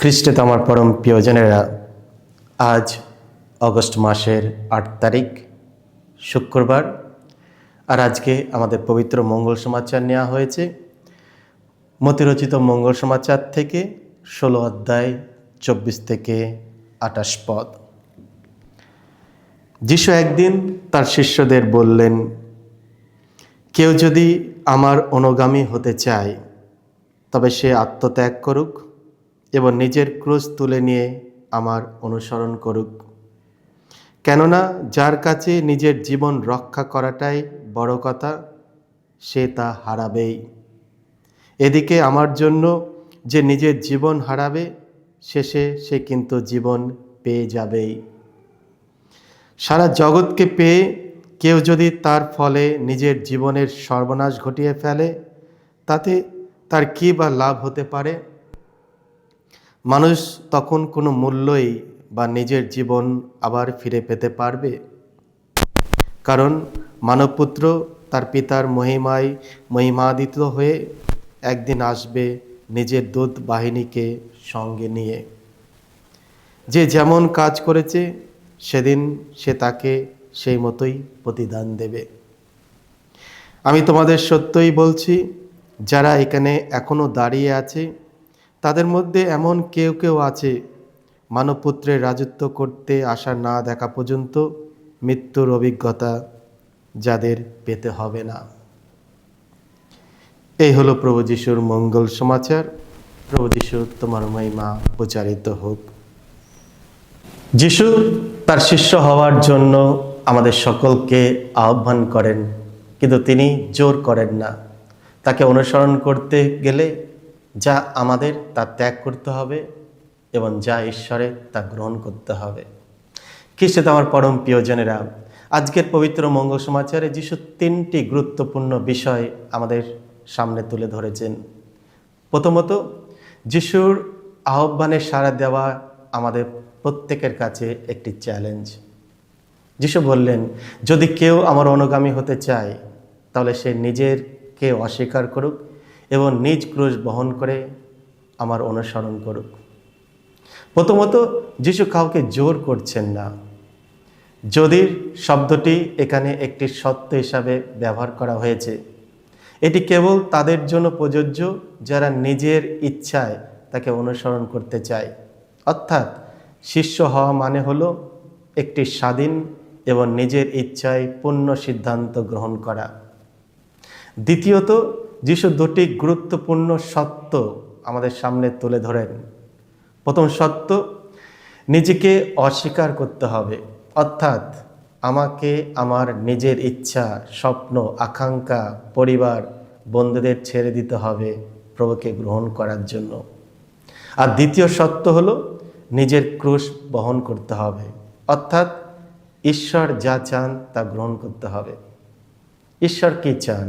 খ্রিস্টে আমার পরম প্রিয়জনেরা, আজ অগস্ট মাসের ৮ তারিখ শুক্রবার। আর আজকে আমাদের পবিত্র মঙ্গল সমাচার নেওয়া হয়েছে মতিরচিত মঙ্গল সমাচার থেকে ১৬ অধ্যায় ২৪ থেকে ২৮ পদ। যিশু একদিন তার শিষ্যদের বললেন, কেউ যদি আমার অনুগামী হতে চায় তবে সে আত্মত্যাগ করুক এবং নিজের ক্রুশ তুলে নিয়ে আমার অনুসরণ করুক। কেননা যার কাছে নিজের জীবন রক্ষা করাটাই বড় কথা, সে তা হারাবেই। এদিকে আমার জন্য যে নিজের জীবন হারাবে, শেষে সে কিন্তু জীবন পেয়ে যাবেই। সারা জগৎকে পেয়ে কেউ যদি তার ফলে নিজের জীবনের সর্বনাশ ঘটিয়ে ফেলে, তাতে তার কী বা লাভ হতে পারে? মানুষ তখন কোনো মূল্যই বা নিজের জীবন আবার ফিরে পেতে পারবে? কারণ মানবপুত্র তার পিতার মহিমায় মহিমাদিত হয়ে একদিন আসবে নিজের দূত বাহিনীকে সঙ্গে নিয়ে। যে যেমন কাজ করেছে সেদিন সে তাকে সেই মতোই প্রতিদান দেবে। আমি তোমাদের সত্যই বলছি, যারা এখানে এখনো দাঁড়িয়ে আছে তাদের মধ্যে এমন কেউ কেউ আছে, মানবপুত্রের রাজত্ব করতে আসা না দেখা পর্যন্ত মৃত্যুর অভিজ্ঞতা যাদের পেতে হবে না। এই হলো প্রভু যিশুর মঙ্গল সমাচার। প্রভু যিশু তোমার মহিমা প্রচারিত হোক। যিশু তার শিষ্য হওয়ার জন্য আমাদের সকলকে আহ্বান করেন, কিন্তু তিনি জোর করেন না। তাকে অনুসরণ করতে গেলে যা আমাদের তা ত্যাগ করতে হবে এবং যা ঈশ্বরের তা গ্রহণ করতে হবে। খ্রিস্টে আমার পরম প্রিয়জনেরা, আজকের পবিত্র মঙ্গল সমাচারে যিশু ৩টি গুরুত্বপূর্ণ বিষয় আমাদের সামনে তুলে ধরেছেন। প্রথমত, যিশুর আহ্বানে সাড়া দেওয়া আমাদের প্রত্যেকের কাছে একটি চ্যালেঞ্জ। যিশু বললেন, যদি কেউ আমার অনুগামী হতে চায় তাহলে সে নিজেকে অস্বীকার করুক এবং নিজ ক্রুশ বহন করে আমার অনুসরণ করুক। প্রথমত, যিশু কাউকে জোর করছেন না। যদি শব্দটি এখানে একটি সত্য হিসাবে ব্যবহার করা হয়েছে, এটি কেবল তাদের জন্য প্রযোজ্য যারা নিজের ইচ্ছায় তাকে অনুসরণ করতে চায়। অর্থাৎ শিষ্য হওয়া মানে হলো একটি স্বাধীন এবং নিজের ইচ্ছায় পূর্ণ সিদ্ধান্ত গ্রহণ করা। দ্বিতীয়ত, যিশু দুটি গুরুত্বপূর্ণ সত্য আমাদের সামনে তুলে ধরেন। প্রথম সত্য, নিজেকে অস্বীকার করতে হবে। অর্থাৎ আমাকে আমার নিজের ইচ্ছা, স্বপ্ন, আকাঙ্ক্ষা, পরিবার, বন্ধুদের ছেড়ে দিতে হবে প্রভুকে গ্রহণ করার জন্য। আর দ্বিতীয় সত্য হলো নিজের ক্রুশ বহন করতে হবে। অর্থাৎ ঈশ্বর যা চান তা গ্রহণ করতে হবে। ঈশ্বর কি চান?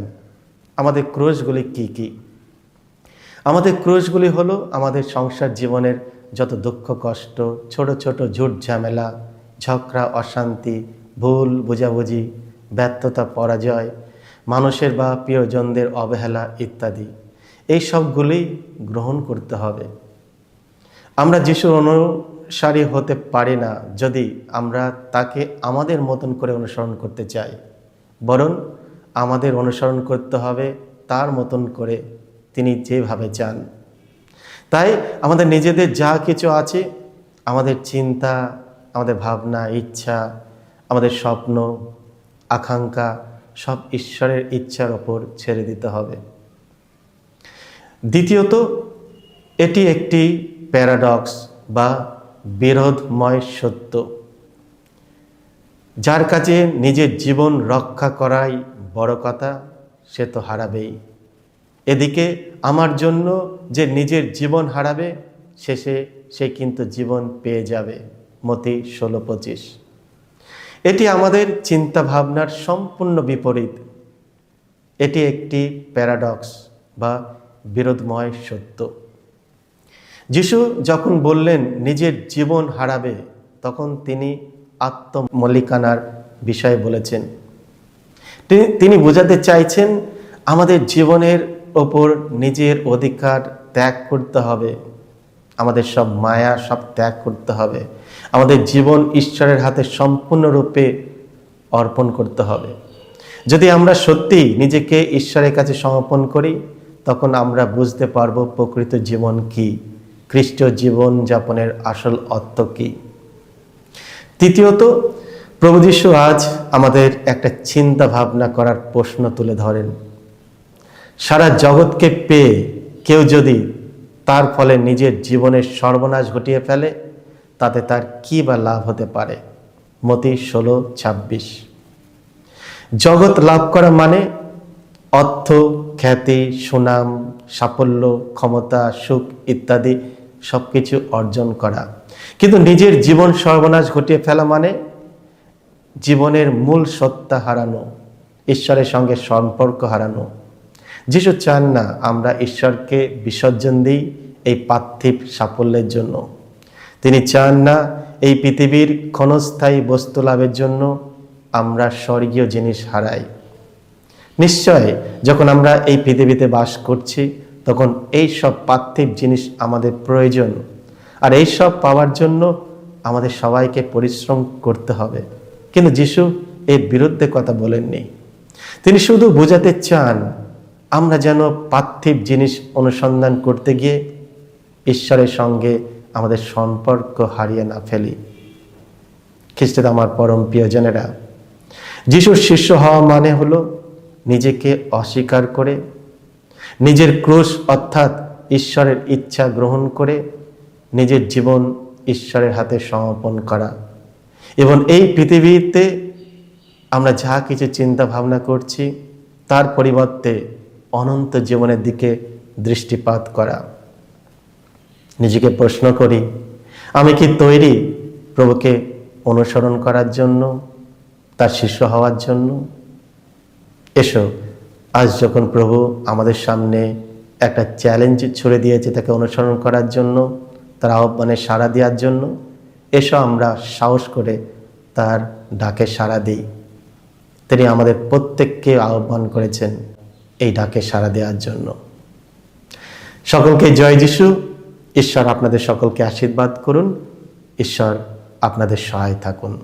আমাদের ক্রুশগুলি কি কি? আমাদের ক্রুশগুলি হলো আমাদের সংসার জীবনের যত দুঃখ কষ্ট, ছোট ছোট ঝুট ঝামেলা, ঝগড়া, অশান্তি, ভুল বোঝাবুঝি, ব্যর্থতা, পরাজয়, মানুষের বা প্রিয়জনদের অবহেলা ইত্যাদি। এই সবগুলি গ্রহণ করতে হবে। আমরা যিশুর অনুসারী হতে পারি না যদি আমরা তাকে আমাদের মতন করে অনুসরণ করতে চাই, বরং আমাদের অনুসরণ করতে হবে তার মতন করে, তিনি যেভাবে চান। তাই আমাদের নিজেদের যা কিছু আছে, আমাদের চিন্তা, আমাদের ভাবনা, ইচ্ছা, আমাদের স্বপ্ন, আকাঙ্ক্ষা, সব ঈশ্বরের ইচ্ছার ওপর ছেড়ে দিতে হবে। দ্বিতীয়ত, এটি একটি প্যারাডক্স বা বিরোধময় সত্য। যার কাছে নিজের জীবন রক্ষা করাই বড় কথা, সে তো হারাবেই। এদিকে আমার জন্য যে নিজের জীবন হারাবে, শেষে সে কিন্তু জীবন পেয়ে যাবে। মতি 16:25। এটি আমাদের চিন্তা ভাবনার সম্পূর্ণ বিপরীত। এটি একটি প্যারাডক্স বা বিরোধময় সত্য। যিশু যখন বললেন নিজের জীবন হারাবে, তখন তিনি আত্মমলিকানার বিষয়ে বলেছেন। তিনি বোঝাতে চাইছেন আমাদের জীবনের ওপর নিজের অধিকার ত্যাগ করতে হবে আমাদের সব মায়া সব ত্যাগ করতে হবে। আমাদের জীবন ঈশ্বরের হাতে সম্পূর্ণরূপে অর্পণ করতে হবে। যদি আমরা সত্যি নিজেকে ঈশ্বরের কাছে সমর্পণ করি, তখন আমরা বুঝতে পারবো প্রকৃত জীবন কি, খ্রিস্টীয় জীবন যাপনের আসল অর্থ কি। তৃতীয়ত, প্রভু যীশু আজ আমাদের একটা চিন্তা ভাবনা করার প্রশ্ন তুলে ধরেন। সারা জগৎকে পেয়ে কেউ যদি তার ফলে নিজের জীবনের সর্বনাশ ঘটিয়ে ফেলে, তাতে তার কি বা লাভ হতে পারে? মতি 16:26। জগৎ লাভ করা মানে অর্থ, খ্যাতি, সুনাম, সাফল্য, ক্ষমতা, সুখ ইত্যাদি সবকিছু অর্জন করা। কিন্তু নিজের জীবন সর্বনাশ ঘটিয়ে ফেলা মানে জীবনের মূল সত্তা হারানো, ঈশ্বরের সঙ্গে সম্পর্ক হারানো। যিশু চান না আমরা ঈশ্বরকে বিসর্জন দিই এই পার্থিব সাফল্যের জন্য। তিনি চান না এই পৃথিবীর ক্ষণস্থায়ী বস্তু লাভের জন্য আমরা স্বর্গীয় জিনিস হারাই। নিশ্চয় যখন আমরা এই পৃথিবীতে বাস করছি, তখন এই সব পার্থিব জিনিস আমাদের প্রয়োজন, আর এই সব পাওয়ার জন্য আমাদের সবাইকে পরিশ্রম করতে হবে। কিন্তু যিশু এর বিরুদ্ধে কথা বলেননি। তিনি শুধু বোঝাতে চান আমরা যেন পার্থিব জিনিস অনুসন্ধান করতে গিয়ে ঈশ্বরের সঙ্গে আমাদের সম্পর্ক হারিয়ে না ফেলি। খ্রিস্টে আমার পরম প্রিয়জনেরা, যিশুর শিষ্য হওয়া মানে হলো নিজেকে অস্বীকার করে নিজের ক্রুশ অর্থাৎ ঈশ্বরের ইচ্ছা গ্রহণ করে নিজের জীবন ঈশ্বরের হাতে সমর্পণ করা, এবং এই পৃথিবীতে আমরা যা কিছু চিন্তা ভাবনা করছি তার পরিবর্তে অনন্ত জীবনের দিকে দৃষ্টিপাত করা। নিজেকে প্রশ্ন করি, আমি কি তৈরি প্রভুকে অনুসরণ করার জন্য, তার শিষ্য হওয়ার জন্য? এসো, আজ যখন প্রভু আমাদের সামনে একটা চ্যালেঞ্জ ছুড়ে দিয়েছে তাকে অনুসরণ করার জন্য, তার আহ্বানে সাড়া দেওয়ার জন্য, এসো আমরা সাহস করে তার ডাকে সাড়া দিই। তিনি আমাদের প্রত্যেককে আহ্বান করেছেন এই ডাকে সাড়া দেওয়ার জন্য। সকলকে জয় যিশু। ঈশ্বর আপনাদের সকলকে আশীর্বাদ করুন। ঈশ্বর আপনাদের সহায় থাকুন।